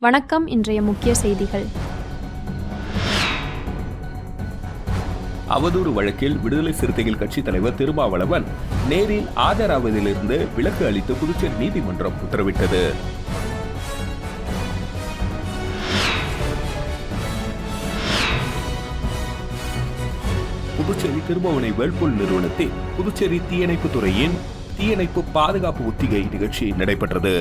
வணக்கம். இன்றைய முக்கிய செய்திகள். அவதூறு வழக்கில் விடுதலை சிறுத்தைகள் கட்சித் தலைவர் திருமாவளவன் நேரில் ஆஜராவதிலிருந்து விலக்கு அளித்து புதுச்சேரி நீதிமன்றம் உத்தரவிட்டது. புதுச்சேரி திருபுவனை வேர்ல்பூல் நிறுவனத்தில் புதுச்சேரி தீயணைப்பு துறையின் தீயணைப்பு பாதுகாப்பு ஒத்திகை நிகழ்ச்சி நடைபெற்றது.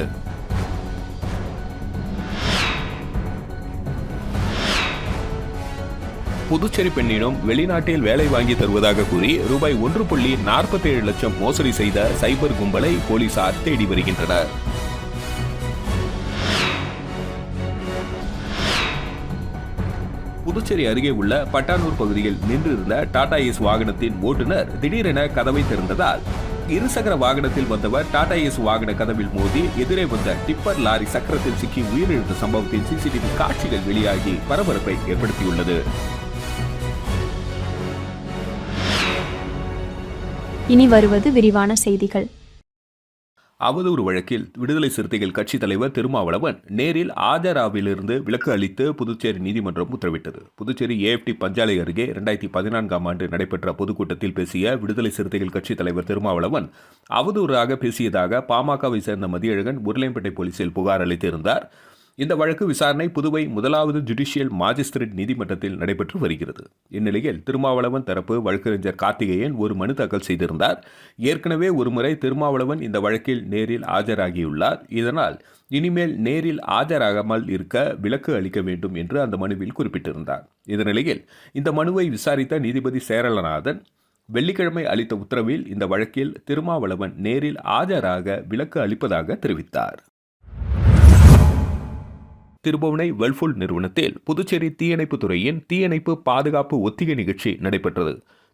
புதுச்சேரி பெண்ணிடம் வெளிநாட்டில் வேலை வாங்கி தருவதாக கூறி ரூபாய் 1.47 லட்சம் மோசடி செய்த சைபர் கும்பலை போலீசார் தேடி வருகின்றனர். புதுச்சேரி அருகே உள்ள பட்டானூர் பகுதியில் நின்றிருந்த டாடா ஏஸ் வாகனத்தின் ஓட்டுநர் திடீரென கதவை திறந்ததால் இருசக்கர வாகனத்தில் வந்தவர் டாடா ஏஸ் வாகன கதவில் மோதி எதிரே வந்த டிப்பர் லாரி சக்கரத்தில் சிக்கி உயிரிழந்த சம்பவத்தின் சிசிடிவி காட்சிகள் வெளியாகி பரபரப்பை ஏற்படுத்தியுள்ளது. இனி வருவது விரிவான செய்திகள். அவதூறு வழக்கில் விடுதலை சிறுத்தைகள் கட்சித் தலைவர் திருமாவளவன் நேரில் ஆஜராவிலிருந்து விலக்கு அளித்து புதுச்சேரி நீதிமன்றம் உத்தரவிட்டது. புதுச்சேரி ஏஎப்டி பஞ்சாலை அருகே 2014ஆம் ஆண்டு நடைபெற்ற பொதுக்கூட்டத்தில் பேசிய விடுதலை சிறுத்தைகள் கட்சித் தலைவர் திருமாவளவன் அவதூறாக பேசியதாக பாமகவை சேர்ந்த மதியழகன் உருளையன்பேட்டை போலீசில் புகார் அளித்திருந்தார். இந்த வழக்கு விசாரணை புதுவை 1வது ஜுடிஷியல் மாஜிஸ்திரேட் நீதிமன்றத்தில் நடைபெற்று வருகிறது. இந்நிலையில் திருமாவளவன் தரப்பு வழக்கறிஞர் கார்த்திகேயன் ஒரு மனு தாக்கல் செய்திருந்தார். ஏற்கனவே ஒருமுறை திருமாவளவன் இந்த வழக்கில் நேரில் ஆஜராகியுள்ளார். இதனால் இனிமேல் நேரில் ஆஜராகாமல் இருக்க விலக்கு அளிக்க வேண்டும் என்று அந்த மனுவில் குறிப்பிட்டிருந்தார். இந்த நிலையில் இந்த மனுவை விசாரித்த நீதிபதி சேரலநாதன் வெள்ளிக்கிழமை அளித்த உத்தரவில் இந்த வழக்கில் திருமாவளவன் நேரில் ஆஜராக விலக்கு அளிப்பதாக தெரிவித்தார். திருபுவனை வேர்ல்பூல் நிறுவனத்தில் புதுச்சேரி தீயணைப்பு துறையின் தீயணைப்பு பாதுகாப்பு ஒத்திகை நிகழ்ச்சி நடைபெற்றது.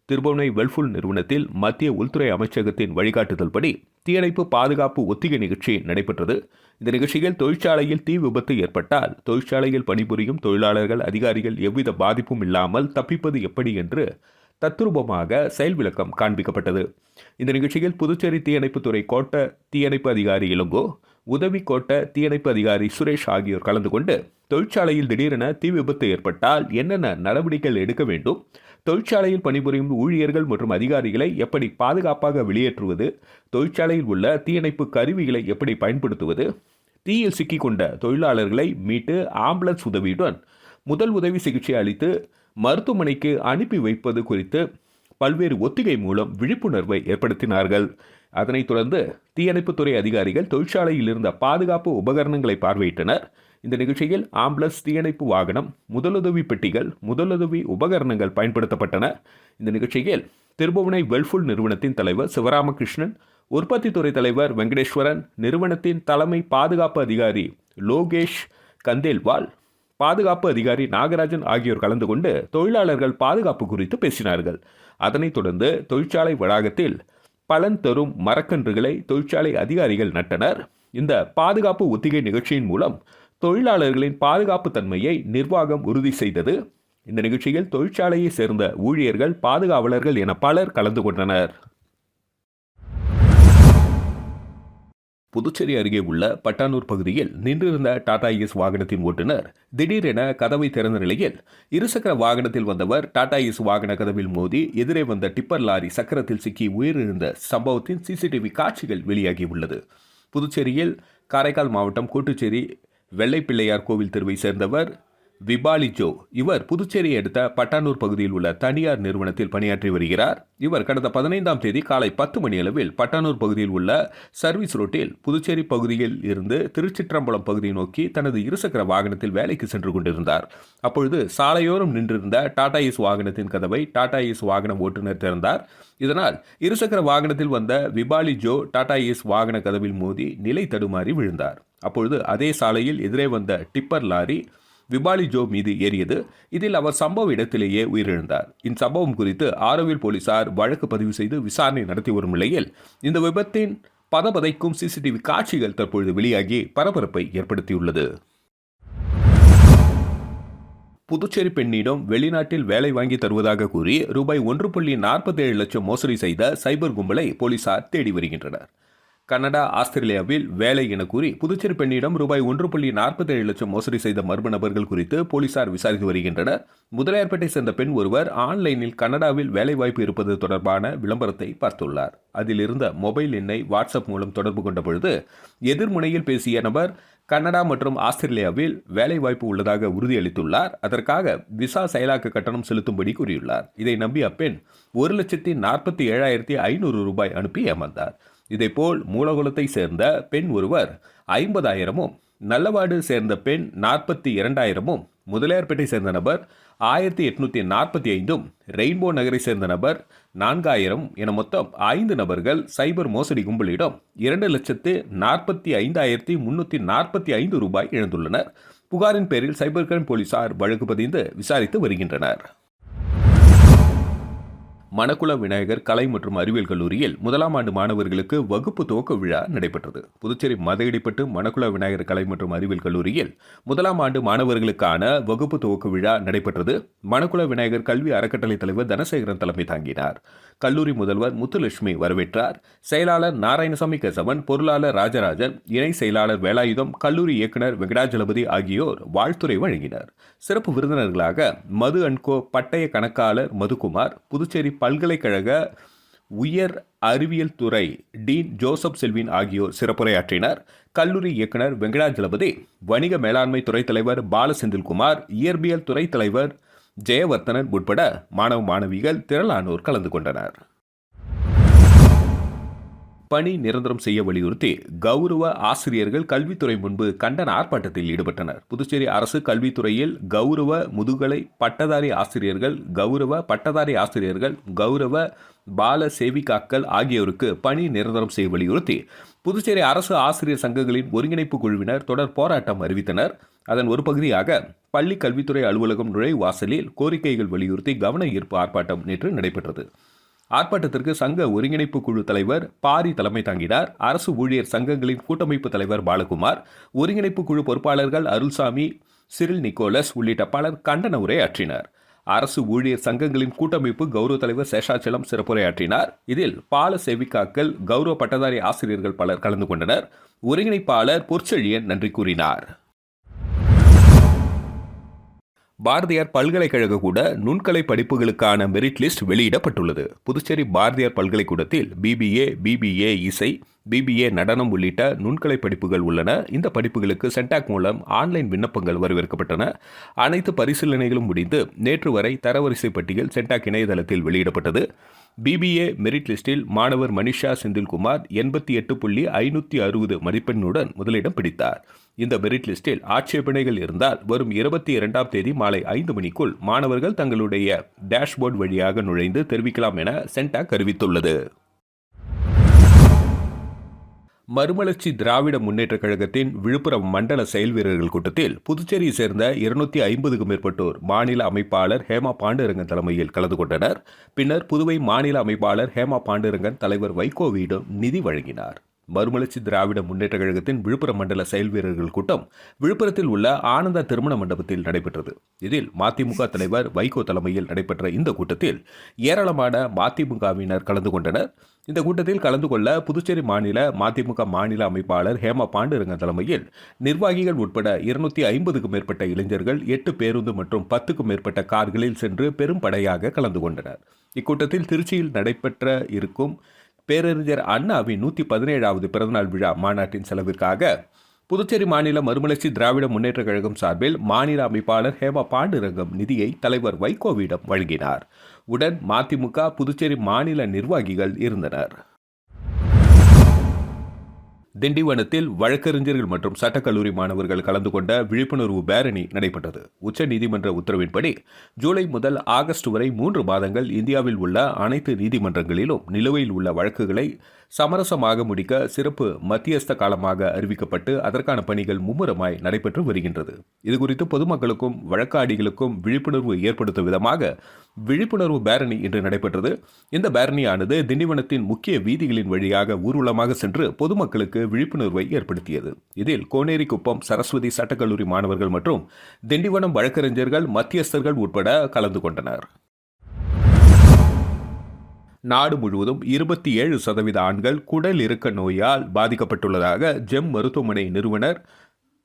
திருபுவனை வேர்ல்பூல் நிறுவனத்தில் மத்திய உள்துறை அமைச்சகத்தின் வழிகாட்டுதல்படி தீயணைப்பு பாதுகாப்பு ஒத்திகை நிகழ்ச்சி நடைபெற்றது. இந்த நிகழ்ச்சியில் தொழிற்சாலையில் தீ விபத்து ஏற்பட்டால் தொழிற்சாலையில் பணிபுரியும் தொழிலாளர்கள் அதிகாரிகள் எவ்வித பாதிப்பும் இல்லாமல் தப்பிப்பது எப்படி என்று தத்ரூபமாக செயல் விளக்கம் காண்பிக்கப்பட்டது. இந்த நிகழ்ச்சியில் புதுச்சேரி தீயணைப்புத்துறை கோட்ட தீயணைப்பு அதிகாரி இளங்கோ, உதவி கோட்ட தீயணைப்பு அதிகாரி சுரேஷ் ஆகியோர் கலந்து கொண்டு தொழிற்சாலையில் திடீரென தீ விபத்து ஏற்பட்டால் என்னென்ன நடவடிக்கைகள் எடுக்க வேண்டும், தொழிற்சாலையில் பணிபுரியும் ஊழியர்கள் மற்றும் அதிகாரிகளை எப்படி பாதுகாப்பாக வெளியேற்றுவது, தொழிற்சாலையில் உள்ள தீயணைப்பு கருவிகளை எப்படி பயன்படுத்துவது, தீயில் சிக்கிக்கொண்ட தொழிலாளர்களை மீட்டு ஆம்புலன்ஸ் உதவியுடன் முதல் உதவி சிகிச்சை அளித்து மருத்துவமனைக்கு அனுப்பி வைப்பது குறித்து பல்வேறு ஒத்திகை மூலம் விழிப்புணர்வை ஏற்படுத்தினார்கள். அதனைத் தொடர்ந்து தீயணைப்புத்துறை அதிகாரிகள் தொழிற்சாலையில் இருந்த பாதுகாப்பு உபகரணங்களை பார்வையிட்டனர். இந்த நிகழ்ச்சியில் ஆம்புலன்ஸ், தீயணைப்பு வாகனம், முதலுதவி பெட்டிகள், முதலுதவி உபகரணங்கள் பயன்படுத்தப்பட்டன. இந்த நிகழ்ச்சியில் திருபுவனை வேர்ல்பூல் நிறுவனத்தின் தலைவர் சிவராமகிருஷ்ணன், உற்பத்தித்துறை தலைவர் வெங்கடேஸ்வரன், நிறுவனத்தின் தலைமை பாதுகாப்பு அதிகாரி லோகேஷ் கந்தேல்வால், பாதுகாப்பு அதிகாரி நாகராஜன் ஆகியோர் கலந்து கொண்டு தொழிலாளர்கள் பாதுகாப்பு குறித்து பேசினார்கள். அதனைத் தொடர்ந்து தொழிற்சாலை வளாகத்தில் பலன் தரும் மரக்கன்றுகளை தொழிற்சாலை அதிகாரிகள் நட்டனர். இந்த பாதுகாப்பு ஒத்திகை நிகழ்ச்சியின் மூலம் தொழிலாளர்களின் பாதுகாப்பு தன்மையை நிர்வாகம் உறுதி செய்தது. இந்த நிகழ்ச்சியில் தொழிற்சாலையை சேர்ந்த ஊழியர்கள், பாதுகாவலர்கள் என பலர் கலந்து கொண்டனர். புதுச்சேரி அருகே உள்ள பட்டானூர் பகுதியில் நின்றிருந்த டாடா ஏஸ் வாகனத்தின் ஓட்டுநர் திடீரென கதவை திறந்த நிலையில் இருசக்கர வாகனத்தில் வந்தவர் டாடா ஏஸ் வாகன கதவில் மோதி எதிரே வந்த டிப்பர் லாரி சக்கரத்தில் சிக்கி உயிரிழந்த சம்பவத்தின் சிசிடிவி காட்சிகள் வெளியாகியுள்ளது. புதுச்சேரியில் காரைக்கால் மாவட்டம் கோட்டுச்சேரி வெள்ளைப்பிள்ளையார் கோவில் தெருவை சேர்ந்தவர் விபாலி ஜோ. இவர் புதுச்சேரியை அடுத்த பட்டானூர் பகுதியில் உள்ள தனியார் நிறுவனத்தில் பணியாற்றி வருகிறார். இவர் கடந்த 15ஆம் தேதி காலை 10 மணி அளவில் பட்டானூர் பகுதியில் உள்ள சர்வீஸ் ரோட்டில் புதுச்சேரி பகுதியில் இருந்து திருச்சிற்றம்பலம் பகுதியை நோக்கி தனது இருசக்கர வாகனத்தில் வேலைக்கு சென்று கொண்டிருந்தார். அப்பொழுது சாலையோரம் நின்றிருந்த டாடா ஏஸ் வாகனத்தின் கதவை டாடா ஏஸ் வாகன ஓட்டுநர் திறந்தார். இதனால் இருசக்கர வாகனத்தில் வந்த விபாலி ஜோ டாடா ஏஸ் வாகன கதவில் மோதி நிலை தடுமாறி விழுந்தார். அப்பொழுது அதே சாலையில் எதிரே வந்த டிப்பர் லாரி விபாலி ஜோ மீது ஏறியது. இதில் அவர் சம்பவ இடத்திலேயே உயிரிழந்தார். இச்சம்பவம் குறித்து ஆரோவில் போலீசார் வழக்கு பதிவு செய்து விசாரணை நடத்தி வரும் நிலையில் இந்த விபத்தின் பதபதைக்கும் சிசிடிவி காட்சிகள் தற்பொழுது வெளியாகி பரபரப்பை ஏற்படுத்தியுள்ளது. புதுச்சேரி பெண்ணிடம் வெளிநாட்டில் வேலை வாங்கி தருவதாக கூறி ரூபாய் 1.47 லட்சம் மோசடி செய்த சைபர் கும்பலை போலீசார் தேடி வருகின்றனர். கனடா, ஆஸ்திரேலியாவில் வேலை என கூறி புதுச்சேரி பெண்ணிடம் ரூபாய் 1.47 லட்சம் மோசடி செய்த மர்ம நபர்கள் குறித்து போலீசார் விசாரித்து வருகின்றனர். முதலியார்பேட்டை சேர்ந்த பெண் ஒருவர் ஆன்லைனில் கனடாவில் வேலைவாய்ப்பு இருப்பது தொடர்பான விளம்பரத்தை பார்த்துள்ளார். அதில் இருந்த மொபைல் எண்ணை வாட்ஸ்அப் மூலம் தொடர்பு கொண்ட பொழுது எதிர்முனையில் பேசிய நபர் கனடா மற்றும் ஆஸ்திரேலியாவில் வேலைவாய்ப்பு உள்ளதாக உறுதியளித்துள்ளார். அதற்காக விசா செயலாக்க கட்டணம் செலுத்தும்படி கூறியுள்ளார். இதை நம்பி அப்பெண் 1,47,500 ரூபாய் அனுப்பி ஏமாந்தார். இதேபோல் மூலகுளத்தை சேர்ந்த பெண் ஒருவர் 50,000 நல்லவாடு சேர்ந்த பெண் 42,000 முதலியார்பேட்டை சேர்ந்த நபர் 1,845 ரெயின்போ நகரை சேர்ந்த நபர் 4,000 என மொத்தம் 5 நபர்கள் சைபர் மோசடி கும்பலிடம் 2,45,345 ரூபாய் இழந்துள்ளனர். புகாரின் பேரில் சைபர் கிரைம் போலீசார் வழக்கு பதிந்து விசாரித்து வருகின்றனர். மணக்குள விநாயகர் கலை மற்றும் அறிவியல் கல்லூரியில் முதலாம் ஆண்டு மாணவர்களுக்கு வகுப்பு துவக்க விழா நடைபெற்றது. புதுச்சேரி மதகடிப்பட்டு மணக்குள விநாயகர் கலை மற்றும் அறிவியல் கல்லூரியில் முதலாம் ஆண்டு மாணவர்களுக்கான வகுப்பு துவக்க விழா நடைபெற்றது. மணக்குள விநாயகர் கல்வி அறக்கட்டளை தலைவர் தனசேகரன் தலைமை தாங்கினார். கல்லூரி முதல்வர் முத்துலட்சுமி வரவேற்றார். செயலாளர் நாராயணசாமி கேசவன், பொருளாளர் ராஜராஜன், இணை செயலாளர் வேலாயுதம், கல்லூரி இயக்குநர் வெங்கடாஜலபதி ஆகியோர் வாழ்த்துரை வழங்கினர். சிறப்பு விருந்தினர்களாக மது அன்கோ பட்டய கணக்காளர் மதுகுமார், புதுச்சேரி பல்கலைக்கழக உயர் அறிவியல் துறை டீன் ஜோசப் செல்வின் ஆகியோர் சிறப்புரையாற்றினர். கல்லூரி இயக்குநர் வெங்கடாஜலபதி, வணிக மேலாண்மை துறை தலைவர் பாலசெந்தில்குமார், இயற்பியல் துறை தலைவர் ஜெயவர்த்தனன் உட்பட மாணவ மாணவிகள் திரளானோர் கலந்து கொண்டனர். பணி நிரந்தரம் செய்ய வலியுறுத்தி கௌரவ ஆசிரியர்கள் கல்வித்துறை முன்பு கண்டன ஆர்ப்பாட்டத்தில் ஈடுபட்டனர். புதுச்சேரி அரசு கல்வித்துறையில் கௌரவ முதுகலை பட்டதாரி ஆசிரியர்கள், கௌரவ பால சேவிகாக்கள் ஆகியோருக்கு பணி நிரந்தரம் செய்ய வலியுறுத்தி புதுச்சேரி அரசு ஆசிரியர் சங்கங்களின் ஒருங்கிணைப்பு குழுவினர் தொடர் போராட்டம் அறிவித்தனர். அதன் ஒரு பகுதியாக பள்ளி கல்வித்துறை அலுவலகம் நுழைவாசலில் கோரிக்கைகள் வலியுறுத்தி கவன ஈர்ப்பு ஆர்ப்பாட்டம் நேற்று நடைபெற்றது. ஆர்ப்பாட்டத்திற்கு சங்க ஒருங்கிணைப்பு குழு தலைவர் பாரி தலைமை தாங்கினார். அரசு ஊழியர் சங்கங்களின் கூட்டமைப்பு தலைவர் பாலகுமார், ஒருங்கிணைப்பு குழு பொறுப்பாளர்கள் அருள்சாமி, சிறில் நிக்கோலஸ் உள்ளிட்ட பலர் கண்டன உரையாற்றினர். அரசு ஊழியர் சங்கங்களின் கூட்டமைப்பு கௌரவ தலைவர் சேஷாச்சலம் சிறப்புரையாற்றினார். இதில் பால சேவிகாக்கள், கௌரவ பட்டதாரி ஆசிரியர்கள் பலர் கலந்து கொண்டனர். ஒருங்கிணைப்பாளர் பொற்செழியன் நன்றி கூறினார். பாரதியார் பல்கலைக்கழக கூட நுண்கலை படிப்புகளுக்கான மெரிட் லிஸ்ட் வெளியிடப்பட்டுள்ளது. புதுச்சேரி பாரதியார் பல்கலைக்கூடத்தில் பிபிஏ இசை, பிபிஏ நடனம் உள்ளிட்ட நுண்கலை படிப்புகள் உள்ளன. இந்த படிப்புகளுக்கு சென்டாக் மூலம் ஆன்லைன் விண்ணப்பங்கள் வரவேற்கப்பட்டன. அனைத்து பரிசீலனைகளும் முடிந்து நேற்று வரை தரவரிசை பட்டியல் சென்டாக் இணையதளத்தில் வெளியிடப்பட்டது. பிபிஏ மெரிட் லிஸ்டில் மாணவர் மனிஷா செந்தில்குமார் 88.560 மதிப்பெண்ணுடன் முதலிடம் பிடித்தார். இந்த மெரிட் லிஸ்டில் ஆட்சேபனைகள் இருந்தால் வரும் 22ஆம் தேதி மாலை 5 மணிக்குள் மாணவர்கள் தங்களுடைய டேஷ்போர்டு வழியாக நுழைந்து தெரிவிக்கலாம் என சென்டாக் அறிவித்துள்ளது. மறுமலர்ச்சி திராவிட முன்னேற்றக் கழகத்தின் விழுப்புரம் மண்டல செயல் வீரர்கள் கூட்டத்தில் புதுச்சேரியை சேர்ந்த 250க்கும் மேற்பட்டோர் மாநில அமைப்பாளர் ஹேமா பாண்டுரங்கன் தலைமையில் கலந்து கொண்டனர். பின்னர் புதுவை மாநில அமைப்பாளர் ஹேமா பாண்டுரங்கன் தலைவர் வைகோவிடம் நிதி வழங்கினார். மறுமலர்ச்சி திராவிட முன்னேற்றக் கழகத்தின் விழுப்புரம் மண்டல செயல் வீரர்கள் கூட்டம் விழுப்புரத்தில் உள்ள ஆனந்தா திருமண மண்டபத்தில் நடைபெற்றது. இதில் மதிமுக தலைவர் வைகோ தலைமையில் நடைபெற்ற இந்த கூட்டத்தில் ஏராளமான மதிமுகவினர் கலந்து கொண்டனர். இந்த கூட்டத்தில் கலந்து கொள்ள புதுச்சேரி மாநில மதிமுக மாநில அமைப்பாளர் ஹேமா பாண்டுரங்கன் தலைமையில் நிர்வாகிகள் உட்பட 250க்கும் மேற்பட்ட இளைஞர்கள் 8 பேருந்து மற்றும் 10க்கும் மேற்பட்ட கார்களில் சென்று பெரும் படையாக கலந்து கொண்டனர். இக்கூட்டத்தில் திருச்சியில் நடைபெற்ற இருக்கும் பேரறிஞர் அண்ணாவின் 117வது பிறந்தநாள் விழா மாநாட்டின் செலவிற்காக புதுச்சேரி மாநில மறுமலர்ச்சி திராவிட முன்னேற்றக் கழகம் சார்பில் மாநில அமைப்பாளர் ஹேமா பாண்டுரங்கம் நிதியை தலைவர் வைகோவிடம் வழங்கினார். உடன் மதிமுக புதுச்சேரி மாநில நிர்வாகிகள் இருந்தனர். திண்டிவனத்தில் வழக்கறிஞர்கள் மற்றும் சட்டக்கல்லூரி மாணவர்கள் கலந்து கொண்ட விழிப்புணர்வு பேரணி நடைபெற்றது. உச்சநீதிமன்ற உத்தரவின்படி ஜூலை முதல் ஆகஸ்ட் வரை 3 மாதங்கள் இந்தியாவில் உள்ள அனைத்து நீதிமன்றங்களிலும் நிலுவையில் உள்ள வழக்குகளை சமரசமாக முடிக்க சிறப்பு மத்தியஸ்த காலமாக அறிவிக்கப்பட்டு அதற்கான பணிகள் மும்முரமாய் நடைபெற்று வருகின்றது. இதுகுறித்து பொதுமக்களுக்கும் வழக்காடிகளுக்கும் விழிப்புணர்வு ஏற்படுத்தும் விதமாக விழிப்புணர்வு பேரணி இன்று நடைபெற்றது. இந்த பேரணியானது திண்டிவனத்தின் முக்கிய வீதிகளின் வழியாக ஊர்வலமாக சென்று பொதுமக்களுக்கு விழிப்புணர்வை ஏற்படுத்தியது. இதில் கோனேரிக்குப்பம் சரஸ்வதி சட்டக்கல்லூரி மாணவர்கள் மற்றும் திண்டிவனம் வழக்கறிஞர்கள் மத்தியஸ்தர்கள் உட்பட கலந்து கொண்டனர். நாடு முழுவதும் 27% ஆண்கள் குடல் இறுக்க நோயால் பாதிக்கப்பட்டுள்ளதாக ஜெம் மருத்துவமனை நிறுவனர்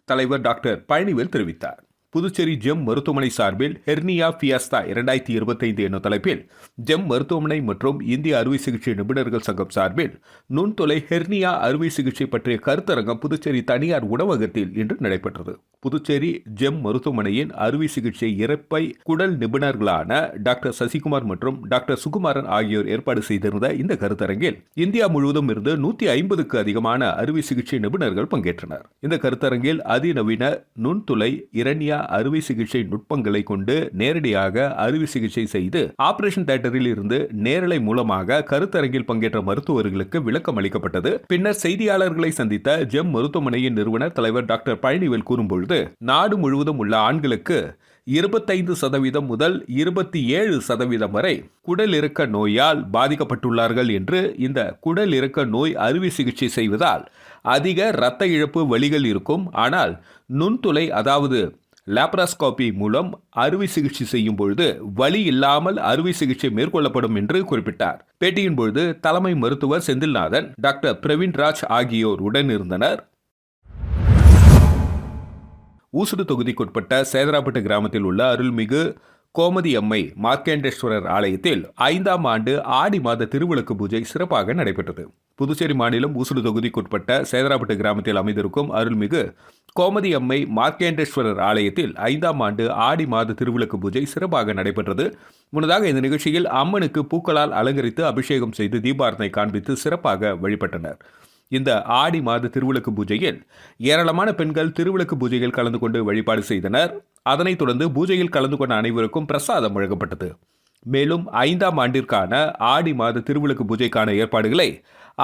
தலைவர் டாக்டர் பழனிவேல் தெரிவித்தார். புதுச்சேரி ஜெம் மருத்துவமனை சார்பில் ஹெர்னியா ஃபியஸ்தா 2025 என்னும் தலைப்பில் ஜெம் மருத்துவமனை மற்றும் இந்திய அறுவை சிகிச்சை நிபுணர்கள் சங்கம் சார்பில் நுண்துளை ஹெர்னியா அறுவை சிகிச்சை பற்றிய கருத்தரங்கம் புதுச்சேரி தனியார் உணவகத்தில் இன்று நடைபெற்றது. புதுச்சேரி ஜெம் மருத்துவமனையின் அறுவை சிகிச்சை இரைப்பை குடல் நிபுணர்களான டாக்டர் சசிகுமார் மற்றும் டாக்டர் சுகுமாரன் ஆகியோர் ஏற்பாடு செய்திருந்த இந்த கருத்தரங்கில் இந்தியா முழுவதும் இருந்து 150க்கு அதிகமான அறுவை சிகிச்சை நிபுணர்கள் பங்கேற்றனர். இந்த கருத்தரங்கில் அதிநவீன நுண்துளை இரண்யா அறுவை சிகிச்சை நுட்பங்களை கொண்டு நேரடியாக அறுவை சிகிச்சை செய்து ஆபரேஷன் தியேட்டரில் இருந்து நேரலை மூலமாக கருத்தரங்கில் பங்கேற்ற மருத்துவர்களுக்கு விளக்கம் அளிக்கப்பட்டது. பின்னர் செய்தியாளர்களை சந்தித்த ஜெம் மருத்துவமனையின் நிறுவனர் தலைவர் டாக்டர் பழனிவேல் கூறும்பொழுது, நாடு முழுவதும் உள்ள ஆண்களுக்கு 25% முதல் 27% வரை குடல் இறுக்க நோயால் பாதிக்கப்பட்டுள்ளார்கள் என்று இந்த குடல் இறுக்க நோய் அறுவை சிகிச்சை செய்வதால் அதிக இரத்த இழப்பு வலிகள் இருக்கும். ஆனால் நுண்துளை அதாவது லாப்ராஸ்கோபி மூலம் அறுவை சிகிச்சை செய்யும் பொழுது வலி இல்லாமல் அறுவை சிகிச்சை மேற்கொள்ளப்படும் என்று குறிப்பிட்டார். பேட்டியின் பொழுது தலைமை மருத்துவர் செந்தில்நாதன், டாக்டர் பிரவீன்ராஜ் ஆகியோர் உடன் இருந்தனர். ஊசுடு தொகுதிக்குட்பட்ட சேதராப்பட்டு கிராமத்தில் உள்ள அருள்மிகு கோமதி அம்மை மார்க்கண்டேஸ்வரர் ஆலயத்தில் 5ஆம் ஆண்டு ஆடி மாத திருவிளக்கு பூஜை சிறப்பாக நடைபெற்றது. புதுச்சேரி மாநிலம் ஊசுடு தொகுதிக்குட்பட்ட சேதராப்பட்டு கிராமத்தில் அமைந்திருக்கும் அருள்மிகு கோமதி அம்மை மார்க்கண்டேஸ்வரர் ஆலயத்தில் 5ஆம் ஆண்டு ஆடி மாத திருவிளக்கு பூஜை சிறப்பாக நடைபெற்றது. முன்னதாக இந்த நிகழ்ச்சியில் அம்மனுக்கு பூக்களால் அலங்கரித்து அபிஷேகம் செய்து தீபாரதனை காண்பித்து சிறப்பாக வழிபட்டனர். இந்த ஆடி மாத திருவிளக்கு பூஜையில் ஏராளமான பெண்கள் திருவிளக்கு பூஜையில் கலந்து கொண்டு வழிபாடு செய்தனர். அதனைத் தொடர்ந்து பூஜையில் கலந்து கொண்ட அனைவருக்கும் பிரசாதம் வழங்கப்பட்டது. மேலும் 5ஆம் ஆண்டிற்கான ஆடி மாத திருவிளக்கு பூஜைக்கான ஏற்பாடுகளை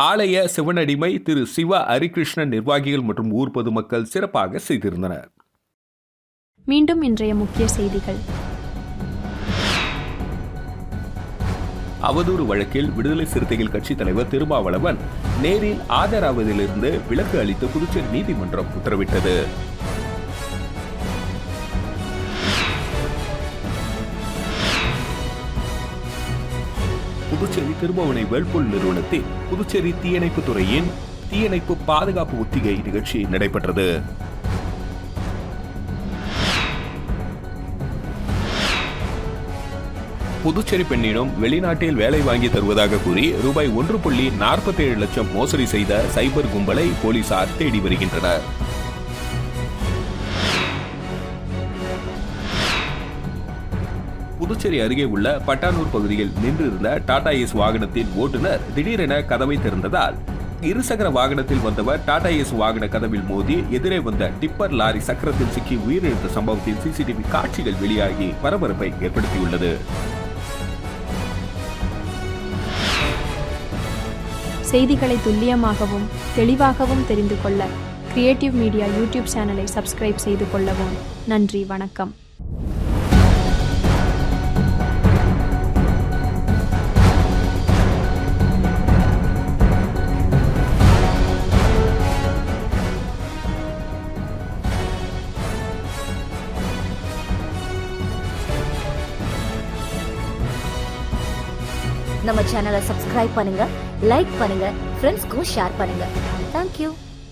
ஆலய சிவனடிமை திரு சிவ ஹரிகிருஷ்ணன் நிர்வாகிகள் மற்றும் ஊர் பொதுமக்கள் சிறப்பாக செய்திருந்தனர். மீண்டும் இன்றைய முக்கிய செய்திகள். அவதூறு வழக்கில் விடுதலை சிறுத்தைகள் கட்சித் தலைவர் திருமாவளவன் நேரில் ஆஜராவதிலிருந்து விலக்கு அளித்து புதுச்சேரி நீதிமன்றம் உத்தரவிட்டது. புதுச்சேரி திருபுவனை வெல்புல் நிறுவனத்தில் புதுச்சேரி தீயணைப்பு துறையின் தீயணைப்பு பாதுகாப்பு ஒத்திகை நிகழ்ச்சி நடைபெற்றது. புதுச்சேரி பெண்ணிடம் வெளிநாட்டில் வேலை வாங்கி தருவதாக கூறி ரூபாய் 1.47 லட்சம் மோசடி செய்த சைபர் கும்பலை போலீசார் தேடி வருகின்றனர். புதுச்சேரி அருகே உள்ள பட்டானூர் பகுதியில் நின்றிருந்த டாடா ஏஸ் வாகனத்தின் ஓட்டுநர் திடீரென கதவை திறந்ததால் இருசக்கர வாகனத்தில் வந்தவர் டாடா ஏஸ் வாகன கதவில் மோதி எதிரே வந்த டிப்பர் லாரி சக்கரத்தில் சிக்கி உயிரிழந்த சம்பவத்தில் சிசிடிவி காட்சிகள் வெளியாகி பரபரப்பை ஏற்படுத்தியுள்ளது. செய்திகளை துல்லியமாகவும் தெளிவாகவும் தெரிந்து கொள்ள கிரியேட்டிவ் மீடியா யூடியூப் சேனலை சப்ஸ்கிரைப் செய்து கொள்ளவும். நன்றி, வணக்கம். நம்ம சேனலை சப்ஸ்கிரைப் பண்ணுங்க, லைக் பண்ணுங்க, ஃப்ரெண்ட்ஸ்க்கும் ஷேர் பண்ணுங்க. தேங்க்யூ.